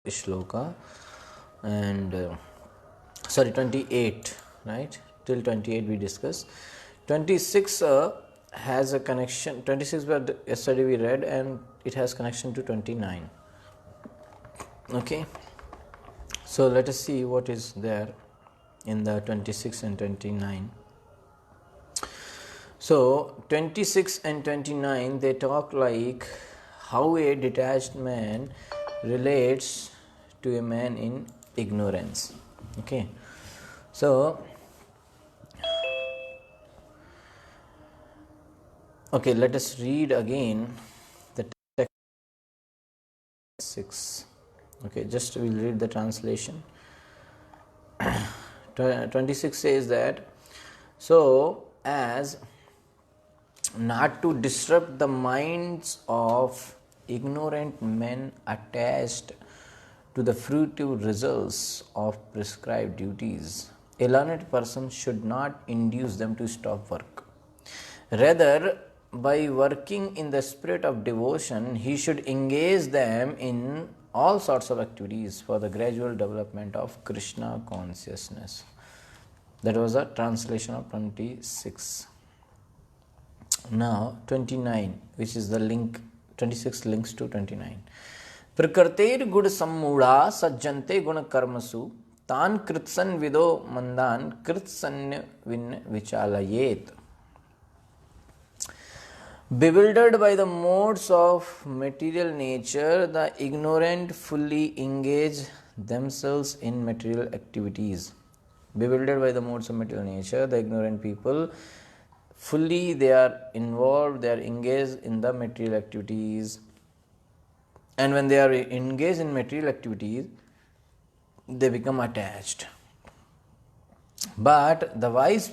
shloka, and 28, right? Till 28 we discussed. 26 has a connection. 26 yesterday we read, and it has connection to 29. Okay, so let us see what is there in the 26 and 29. So 26 and 29, they talk like how a detached man relates to a man in ignorance. Okay, so let us read again the text 6. Okay, just we'll read the translation. 26 says that, so as not to disrupt the minds of ignorant men attached to the fruitive results of prescribed duties, a learned person should not induce them to stop work. Rather, by working in the spirit of devotion, he should engage them in all sorts of activities for the gradual development of Krishna consciousness. That was a translation of 26. Now 29, which is the link. 26 links to 29. प्रकृतेर गुण सम्मूढ़ा सज्जन्ते गुण कर्मसु तान कृत्सन विदो मंदान कृत्सन्य win विचालयेत. Bewildered by the modes of material nature, the ignorant fully engage themselves in material activities. Bewildered by the modes of material nature, the ignorant people fully they are involved, they are engaged in the material activities. And when they are engaged in material activities, they become attached. But the wise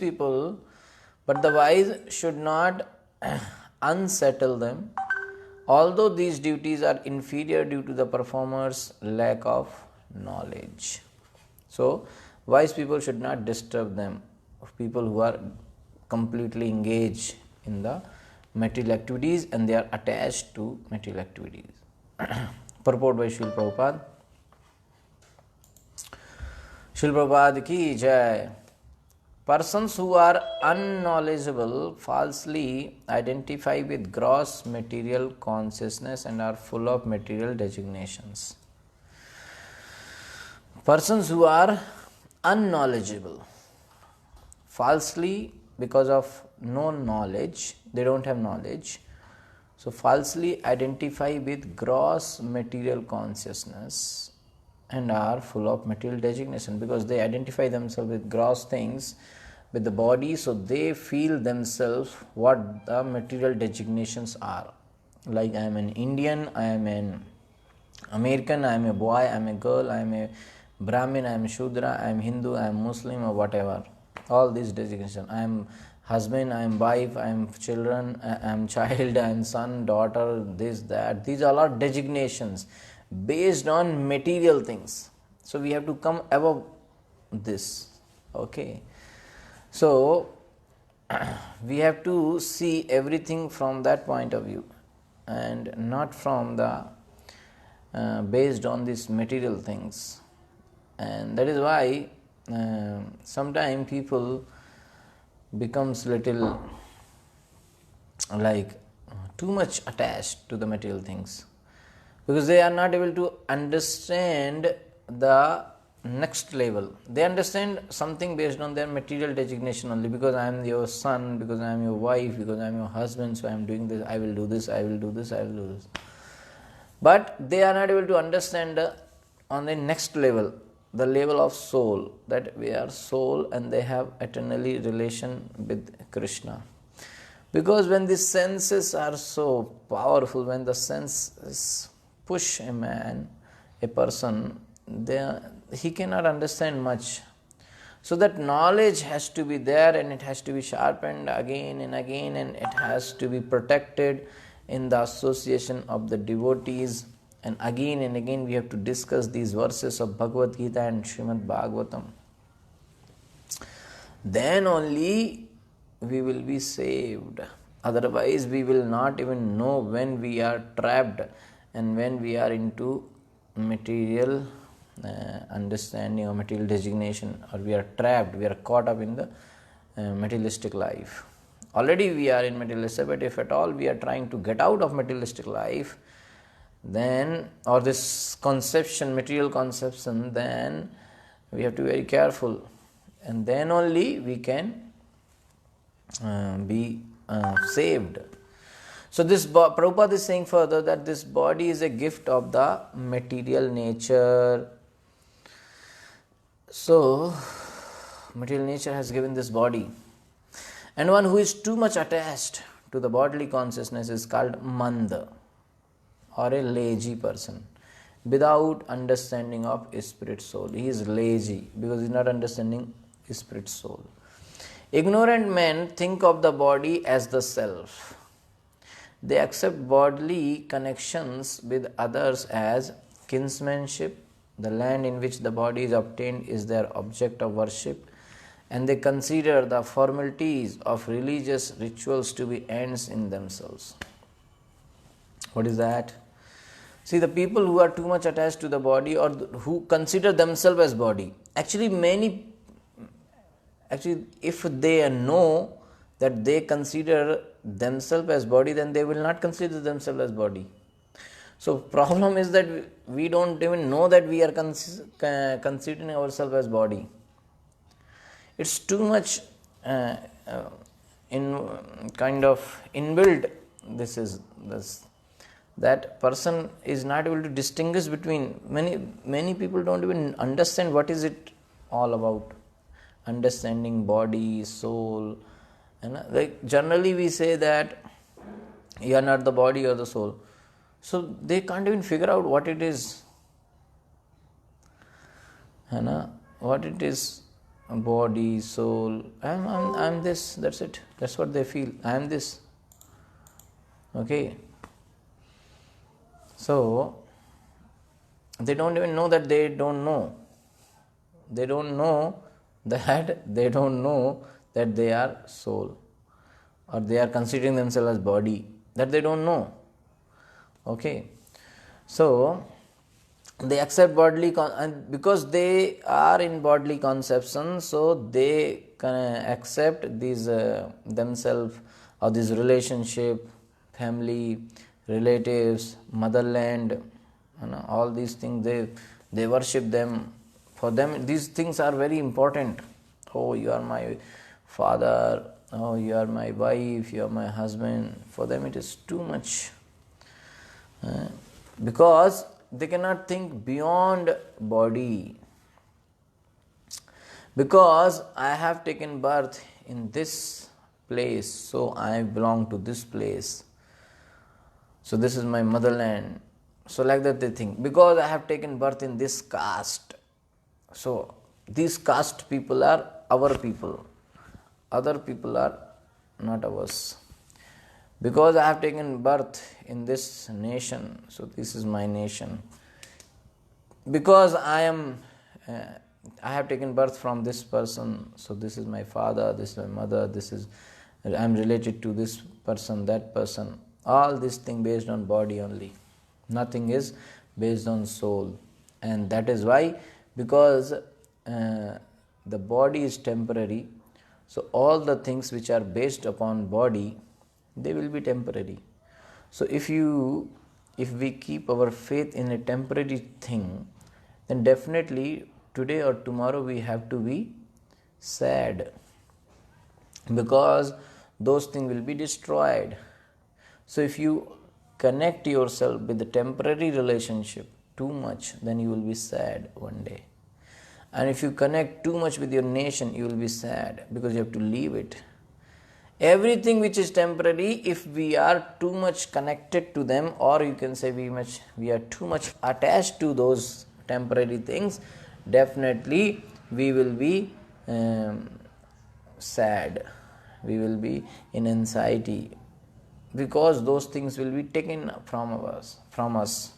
should not unsettle them, although these duties are inferior due to the performer's lack of knowledge. So, wise people should not disturb them, people who are completely engaged in the material activities and they are attached to material activities. Purport by Srila Prabhupada. Srila Prabhupada ki jai. Persons who are unknowledgeable falsely identify with gross material consciousness and are full of material designations. Persons who are unknowledgeable falsely, because of no knowledge, they don't have knowledge, so falsely identify with gross material consciousness and are full of material designation, because they identify themselves with gross things, with the body, so they feel themselves what the material designations are. Like I am an Indian, I am an American, I am a boy, I am a girl, I am a Brahmin, I am Shudra, I am Hindu, I am Muslim, or whatever. All these designations. I am husband, I am wife, I am children, I am child, I am son, daughter, this, that. These are all designations based on material things. So we have to come above this. Okay. So we have to see everything from that point of view and not from the based on these material things. And that is why sometimes people becomes little like too much attached to the material things, because they are not able to understand the next level. They understand something based on their material designation only, because I am your son, because I am your wife, because I am your husband, so I am doing this, I will do this, I will do this, I will do this. But they are not able to understand on the next level, the level of soul, that we are soul and they have eternally relation with Krishna. Because when the senses are so powerful, when the senses push a man, a person, he cannot understand much. So that knowledge has to be there and it has to be sharpened again and again, and it has to be protected in the association of the devotees. And again we have to discuss these verses of Bhagavad Gita and Srimad Bhagavatam. Then only we will be saved. Otherwise we will not even know when we are trapped and when we are into material understanding or material designation, or we are trapped, we are caught up in the materialistic life. Already we are in materialistic, but if at all we are trying to get out of materialistic life, then, or this conception, material conception, then we have to be very careful, and then only we can be saved. So this Prabhupada is saying further that this body is a gift of the material nature. So material nature has given this body, and one who is too much attached to the bodily consciousness is called manda, or a lazy person, without understanding of spirit soul. He is lazy because he is not understanding spirit soul. Ignorant men think of the body as the self. They accept bodily connections with others as kinsmanship. The land in which the body is obtained is their object of worship, and they consider the formalities of religious rituals to be ends in themselves. What is that? See, the people who are too much attached to the body, or who consider themselves as body, actually if they know that they consider themselves as body, then they will not consider themselves as body. So problem is that we don't even know that we are considering ourselves as body. It's too much in kind of inbuilt. That person is not able to distinguish between. Many people don't even understand what is it all about. Understanding body, soul, and like generally we say that you are not the body or the soul. So they can't even figure out what it is. What it is, body, soul. I'm this. That's it. That's what they feel. I am this. Okay. So they don't even know that they don't know. They don't know that they are soul, or they are considering themselves as body. That they don't know. Okay. So they accept bodily and because they are in bodily conception, so they accept these themselves, or this relationship, family, relatives, motherland, all these things. They worship them. For them, these things are very important. Oh, you are my father. Oh, you are my wife. You are my husband. For them, it is too much. Because they cannot think beyond body. Because I have taken birth in this place, so I belong to this place. So this is my motherland. So like that they think. Because I have taken birth in this caste, so these caste people are our people. Other people are not ours. Because I have taken birth in this nation, so this is my nation. Because I have taken birth from this person, so this is my father, this is my mother, I am related to this person, that person. All this thing based on body only. Nothing is based on soul. And that is why, because the body is temporary, so all the things which are based upon body, they will be temporary. So if we keep our faith in a temporary thing, then definitely today or tomorrow we have to be sad, because those things will be destroyed. So if you connect yourself with the temporary relationship too much, then you will be sad one day. And if you connect too much with your nation, you will be sad because you have to leave it. Everything which is temporary, if we are too much connected to them, or you can say we are too much attached to those temporary things, definitely we will be sad. We will be in anxiety, because those things will be taken from us.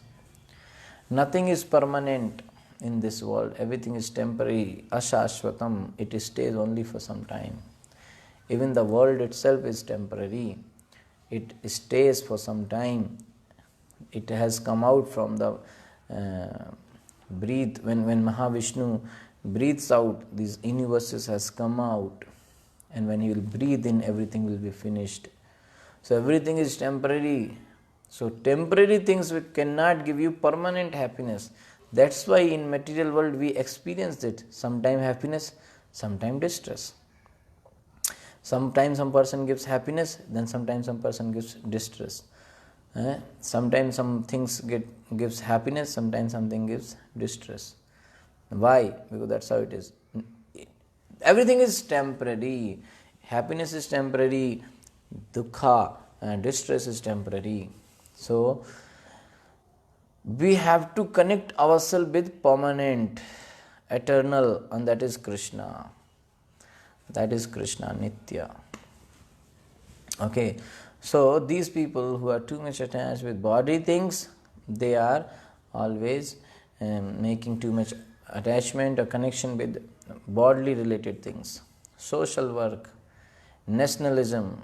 Nothing is permanent in this world. Everything is temporary. Ashashvatam. It stays only for some time. Even the world itself is temporary. It stays for some time. It has come out from the breathe, when Mahavishnu breathes out, these universes has come out, and when he will breathe in, everything will be finished. So everything is temporary. So temporary things cannot give you permanent happiness. That's why in material world we experience it. Sometime happiness, sometime distress. Sometimes some person gives happiness, then sometimes some person gives distress. Sometimes some things gives happiness, sometimes something gives distress. Why? Because that's how it is. Everything is temporary. Happiness is temporary. Dukkha and distress is temporary. So we have to connect ourselves with permanent, eternal, and that is Krishna. That is Krishna, Nitya. Okay, so these people who are too much attached with body things, they are always making too much attachment or connection with bodily related things. Social work, nationalism,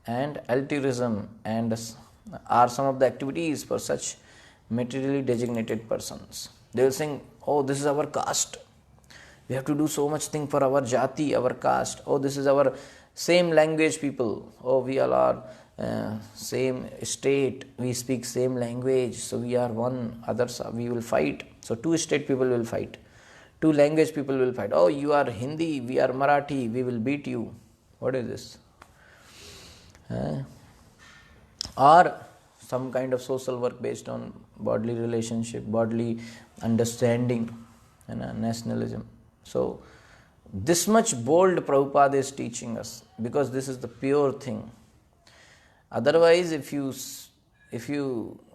and altruism and are some of the activities for such materially designated persons. They will sing, oh, this is our caste. We have to do so much thing for our jati, our caste. Oh, this is our same language people. Oh, we all are same state. We speak same language. So we are one. Others we will fight. So two state people will fight. Two language people will fight. Oh, you are Hindi. We are Marathi. We will beat you. What is this? Or some kind of social work based on bodily relationship, bodily understanding, and nationalism. So this much bold Prabhupada is teaching us, because this is the pure thing. Otherwise, if you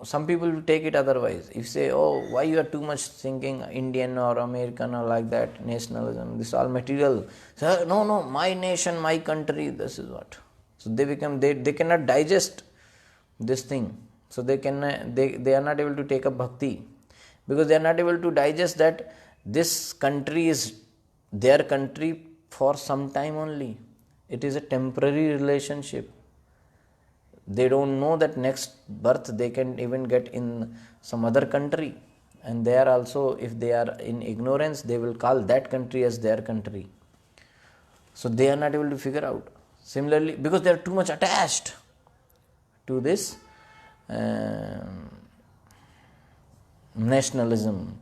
some people will take it otherwise. If you say, oh, why you are too much thinking Indian or American or like that, nationalism, this is all material. So, no, my nation, my country, this is what. So they cannot digest this thing. So they are not able to take up bhakti, because they are not able to digest that this country is their country for some time only. It is a temporary relationship. They don't know that next birth they can even get in some other country, and they are also, if they are in ignorance, they will call that country as their country. So they are not able to figure out. Similarly, because they are too much attached to this nationalism.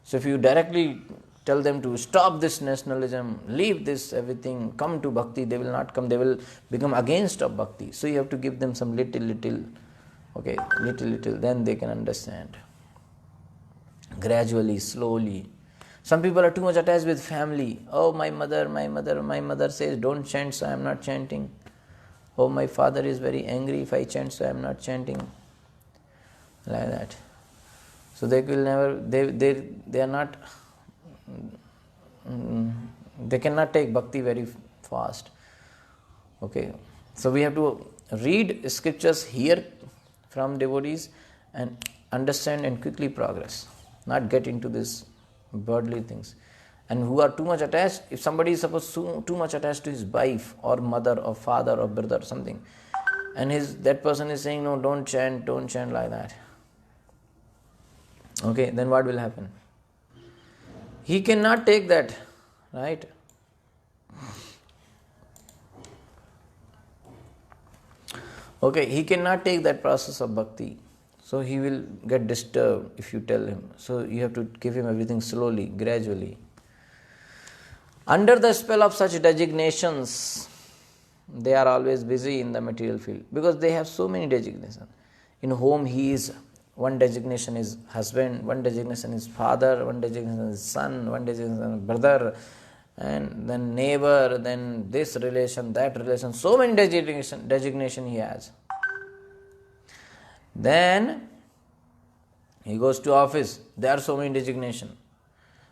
So if you directly tell them to stop this nationalism, leave this everything, come to bhakti, they will not come. They will become against of bhakti. So you have to give them some little, then they can understand. Gradually, slowly. Some people are too much attached with family. Oh, my mother says don't chant, so I am not chanting. Oh, my father is very angry if I chant, so I am not chanting. Like that. So they will never, they are not, they cannot take bhakti very fast. Okay. So we have to read scriptures, hear from devotees, and understand and quickly progress. Not get into this worldly things. And who are too much attached, if somebody is supposed too much attached to his wife or mother or father or brother or something, and that person is saying, no, don't chant like that. Okay, then what will happen? He cannot take that, right? Okay, he cannot take that process of bhakti. So he will get disturbed if you tell him. So you have to give him everything slowly, gradually. Under the spell of such designations, they are always busy in the material field, because they have so many designations. In home, one designation is husband, one designation is father, one designation is son, one designation is brother, and then neighbor, then this relation, that relation. So many designation he has. Then he goes to office, there are so many designations.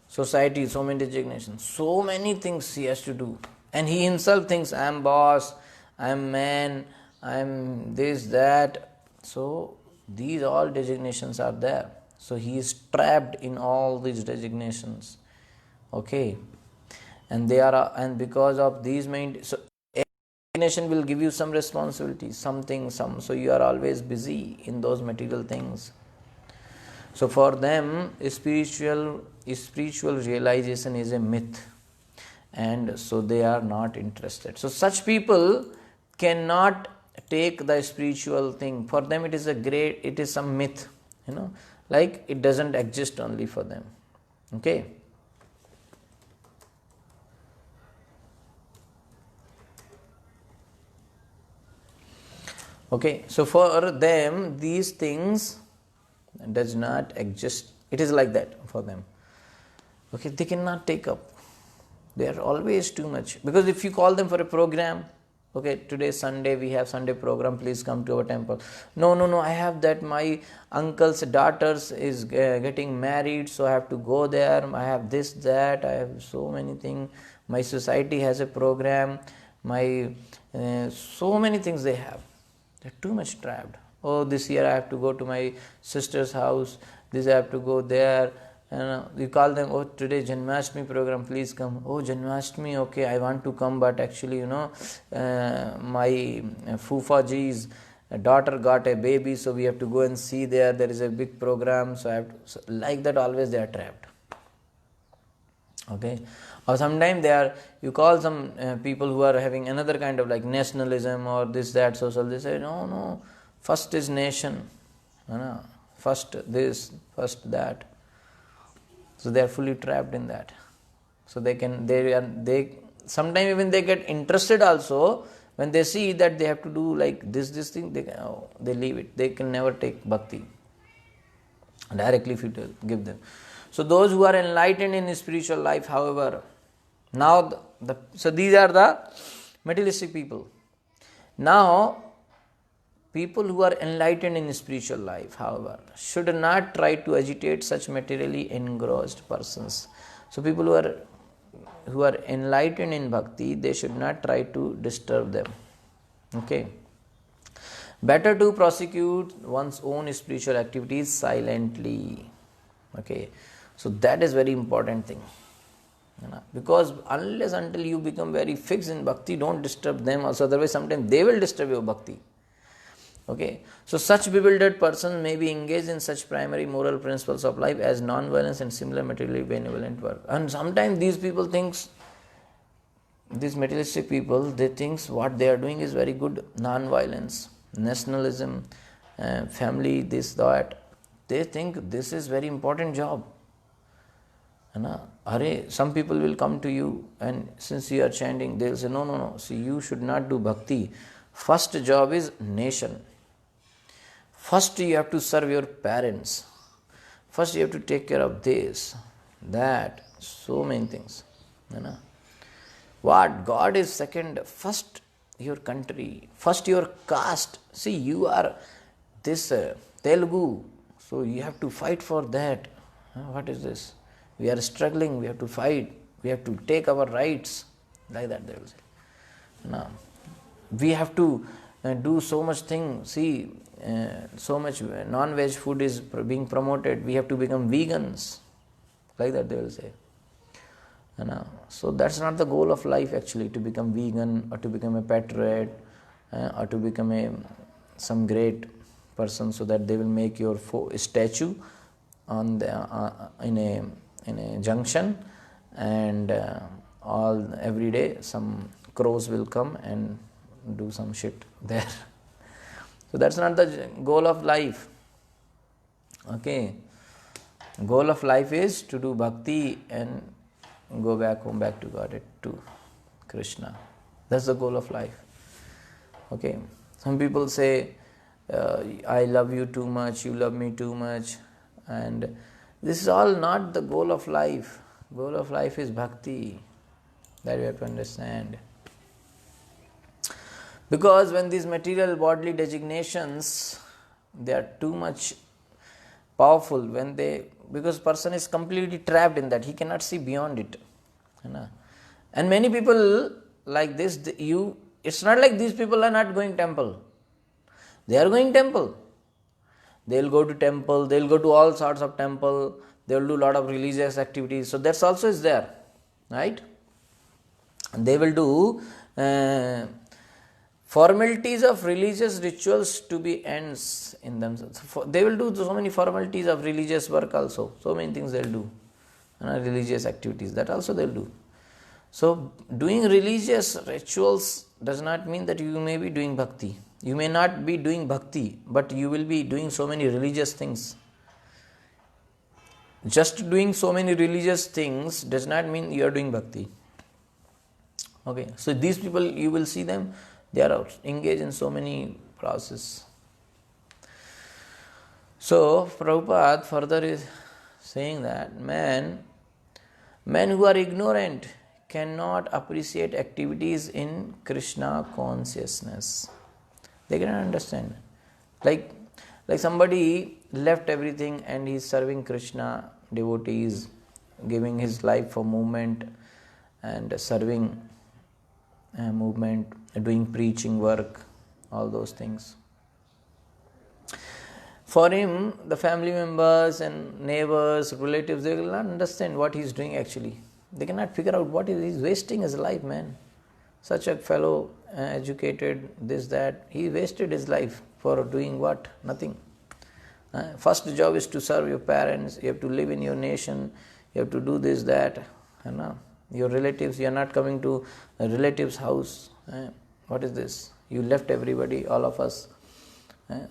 Society, so many designations. So many things he has to do. And he himself thinks, I am boss, I am man, I am this, that. So these all designations are there. So he is trapped in all these designations. Okay. And because of these main, so designation will give you some responsibility, so you are always busy in those material things. So for them, spiritual realization is a myth, and so they are not interested. So such people cannot take the spiritual thing. For them, it is some myth, like it doesn't exist only for them. Okay. Okay, so for them, these things does not exist. It is like that for them. Okay, they cannot take up. They are always too much. Because if you call them for a program, okay, today Sunday, we have Sunday program, please come to our temple. No, I have that, my uncle's daughters is getting married, so I have to go there. I have this, that, I have so many things. My society has a program. So many things they have. They're too much trapped. Oh, this year I have to go to my sister's house. This I have to go there. And you call them, oh, today Janmashtami program, please come. Oh, Janmashtami, okay, I want to come, but actually, my Fufaji's daughter got a baby, so we have to go and see there. There is a big program, so I have to. So like that, always they are trapped. Okay. Or sometimes you call some people who are having another kind of like nationalism or this, that, social, they say, no, first is nation, first this, first that. So they are fully trapped in that. So they sometimes even they get interested also when they see that they have to do like this thing, they leave it. They can never take bhakti directly if you give them. So those who are enlightened in spiritual life, however, now so these are the materialistic people. Now, people who are enlightened in spiritual life, however, should not try to agitate such materially engrossed persons. So people who are enlightened in bhakti, they should not try to disturb them. Okay. Better to prosecute one's own spiritual activities silently. Okay. So that is very important thing. Because unless until you become very fixed in bhakti, don't disturb them also, otherwise sometimes they will disturb your bhakti. Okay, so such bewildered persons may be engaged in such primary moral principles of life as non-violence and similar materially benevolent work. And sometimes these materialistic people, they think what they are doing is very good, non-violence, nationalism, family, this, that. They think this is very important job. Some people will come to you and since you are chanting, they will say, no, see, you should not do bhakti. First job is nation. First you have to serve your parents. First you have to take care of this, that, so many things. What? God is second. First your country. First your caste. See, you are this Telugu, so you have to fight for that. What is this? We are struggling, we have to fight, we have to take our rights. Like that they will say. We have to do so much thing. See, so much non-veg food is being promoted. We have to become vegans. Like that they will say. So that's not the goal of life actually, to become vegan or to become a patriot or to become some great person so that they will make your statue on in a junction, and every day some crows will come and do some shit there. So that's not the goal of life. Okay, goal of life is to do bhakti and go back home, back to God, to Krishna. That's the goal of life. Okay, some people say, I love you too much, you love me too much, and this is all not the goal of life. Goal of life is bhakti. That we have to understand. Because when these material bodily designations, they are too much powerful, because person is completely trapped in that, he cannot see beyond it. And many people like this, it's not like these people are not going temple. They are going temple. They will go to temple, they will go to all sorts of temple, they will do a lot of religious activities. So that's also is there, right? They will do formalities of religious rituals to be ends in themselves. They will do so many formalities of religious work also. So many things they'll do. Religious activities, that also they'll do. So doing religious rituals does not mean that you may be doing bhakti. You may not be doing bhakti, but you will be doing so many religious things. Just doing so many religious things does not mean you are doing bhakti. Okay, so these people, you will see them, they are engaged in so many processes. So Prabhupada further is saying that men who are ignorant cannot appreciate activities in Krishna consciousness. They cannot understand. Like somebody left everything and he is serving Krishna devotees, giving his life for movement and serving movement, doing preaching work, all those things. For him, the family members and neighbors, relatives, they will not understand what he is doing actually. They cannot figure out what he is wasting his life, man. Such a fellow, educated, this, that, he wasted his life for doing what? Nothing. First job is to serve your parents, you have to live in your nation, you have to do this, that. Your relatives, you are not coming to a relative's house. What is this? You left everybody, all of us.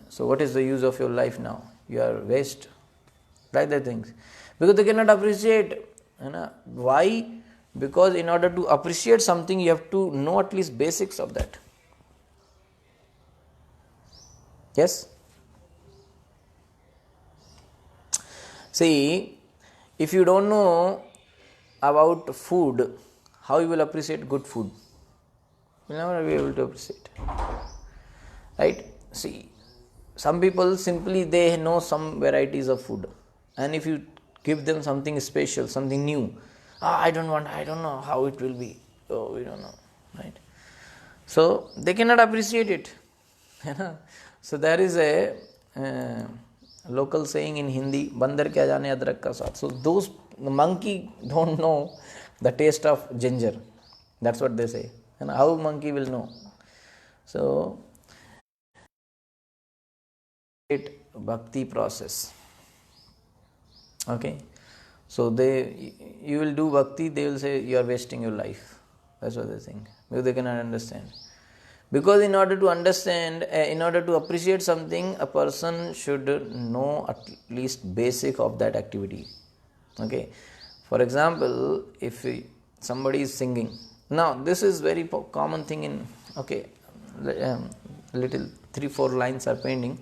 So what is the use of your life now? You are waste. Like that things. Because they cannot appreciate. Why? Because in order to appreciate something, you have to know at least basics of that. Yes? See, if you don't know about food, how you will appreciate good food? You will never be able to appreciate. Right? See, some people simply they know some varieties of food, and if you give them something special, something new, I don't know how it will be. Oh, we don't know. Right? So they cannot appreciate it. So there is a local saying in Hindi, "Bandar kya jane adrak ka saad." So the monkey don't know the taste of ginger. That's what they say. And how monkey will know? So bhakti process. Okay. So you will do bhakti, they will say you are wasting your life. That's what they think. Because they cannot understand. Because in order to understand, in order to appreciate something, a person should know at least basic of that activity. Okay. For example, if somebody is singing. Now, this is very common thing in, okay, little 3-4 lines are pending.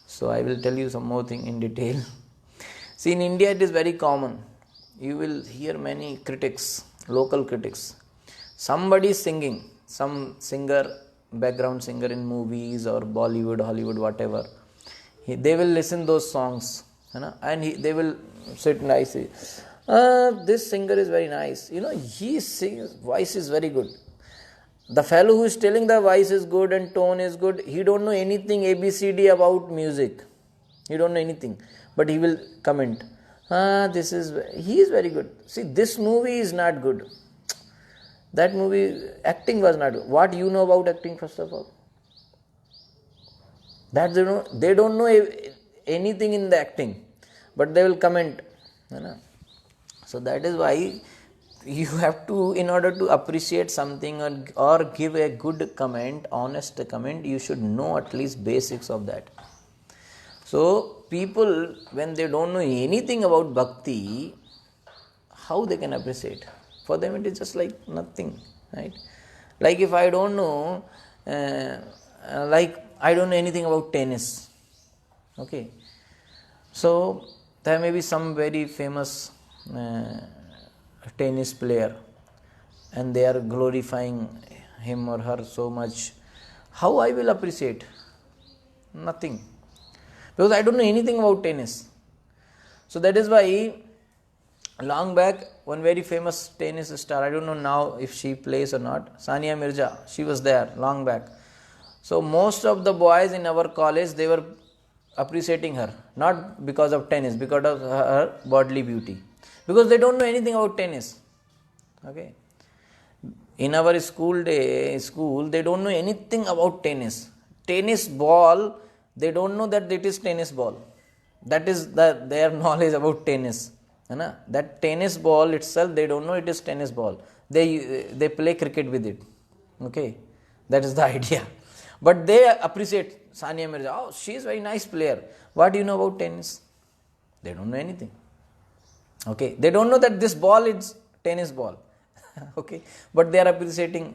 So I will tell you some more thing in detail. See, in India it is very common. You will hear many critics, local critics. Somebody is singing, some singer, background singer in movies or Bollywood, Hollywood, whatever. They will listen those songs, and they will sit nicely. This singer is very nice. His voice is very good. The fellow who is telling the voice is good and tone is good, he don't know anything ABCD about music. He don't know anything. But he will comment, he is very good. See, this movie is not good. That movie, acting was not good. What you know about acting, first of all? That they don't know anything in the acting. But they will comment. So that is why you have to, in order to appreciate something or give a good comment, honest comment, you should know at least basics of that. So people, when they don't know anything about bhakti, how they can appreciate? For them it is just like nothing, right? Like if I don't know, I don't know anything about tennis. Okay. So there may be some very famous tennis player and they are glorifying him or her so much. How I will appreciate? Nothing. Because I don't know anything about tennis. So that is why long back one very famous tennis star, I don't know now if she plays or not, Sania Mirza, she was there long back. So most of the boys in our college, they were appreciating her, not because of tennis, because of her bodily beauty. Because they don't know anything about tennis. Okay. In our school, they don't know anything about tennis. Tennis ball, they don't know that it is tennis ball. That is their knowledge about tennis. That tennis ball itself, they don't know it is tennis ball. They play cricket with it. Okay, that is the idea. But they appreciate Sania Mirza. Oh, she is a very nice player. What do you know about tennis? They don't know anything. Okay, they don't know that this ball is tennis ball. Okay, but they are appreciating.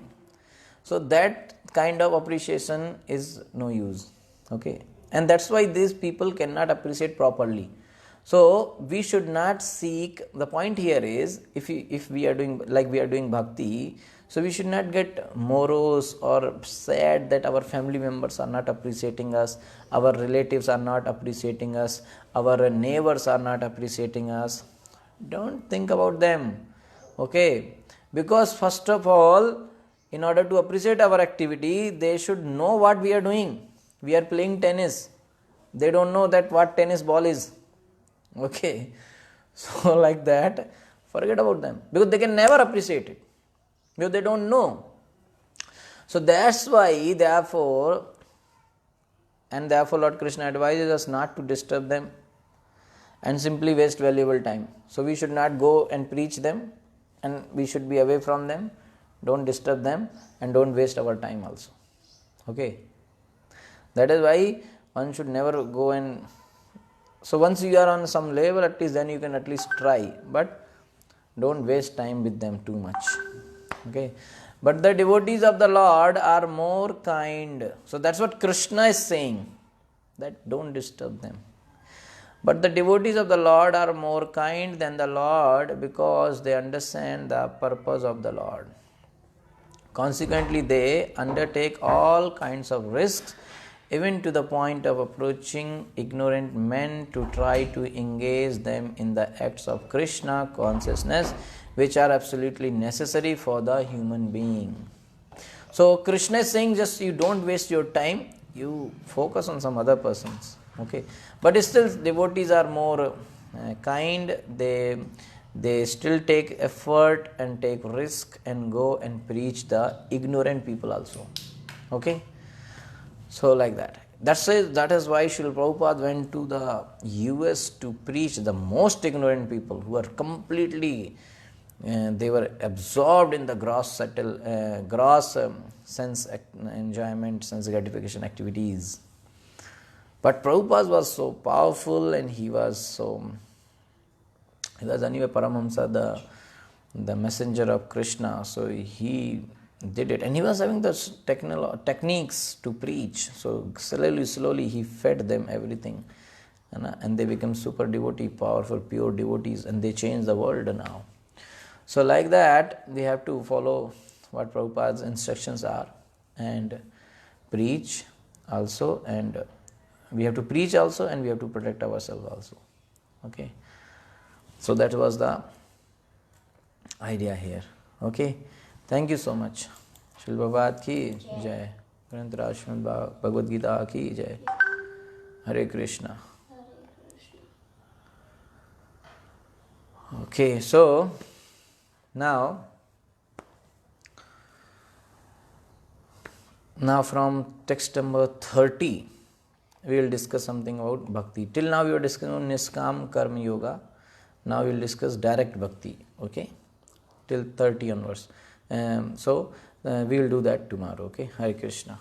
So that kind of appreciation is no use. Okay, and that's why these people cannot appreciate properly. So we should not seek. The point here is, if we are doing like we are doing bhakti, so we should not get morose or sad that our family members are not appreciating us, our relatives are not appreciating us, our neighbors are not appreciating us. Don't think about them. Okay, because first of all, in order to appreciate our activity, they should know what we are doing. We are playing tennis. They don't know that what tennis ball is. Okay, so like that, forget about them, because they can never appreciate it, because they don't know. So that's why, therefore Lord Krishna advises us not to disturb them and simply waste valuable time. So we should not go and preach them, and we should be away from them. Don't disturb them and don't waste our time also. Okay, that is why one should never go and. So once you are on some level, at least then you can at least try, but don't waste time with them too much. Okay, but the devotees of the Lord are more kind. So that's what Krishna is saying, that don't disturb them. But the devotees of the Lord are more kind than the Lord, because they understand the purpose of the Lord. Consequently, they undertake all kinds of risks, even to the point of approaching ignorant men to try to engage them in the acts of Krishna consciousness, which are absolutely necessary for the human being. So Krishna is saying, just you don't waste your time, you focus on some other persons. Okay, but still devotees are more kind. They still take effort and take risk and go and preach the ignorant people also. Okay, so like that. That is why Srila Prabhupada went to the US to preach the most ignorant people who are completely, they were absorbed in the gross sense enjoyment, sense gratification activities. But Prabhupada was so powerful, and he was anyway Paramahamsa, the messenger of Krishna. So he did it, and he was having the techniques to preach. So slowly he fed them everything, and they become super devotee, powerful, pure devotees, and they change the world now. So like that, we have to follow what Prabhupada's instructions are and preach also, and we have to preach also, and we have to protect ourselves also. Okay, so that was the idea here. Okay, thank you so much. Srila Prabhupada ki jai. Granth Raj Srimad Bhagavad Gita ki jai. Hare Krishna. Okay, so now from text number 30, we will discuss something about bhakti. Till now we were discussing Niskam Karma Yoga. Now we will discuss direct bhakti. Okay, till 30 onwards. So we will do that tomorrow. Okay, Hare Krishna.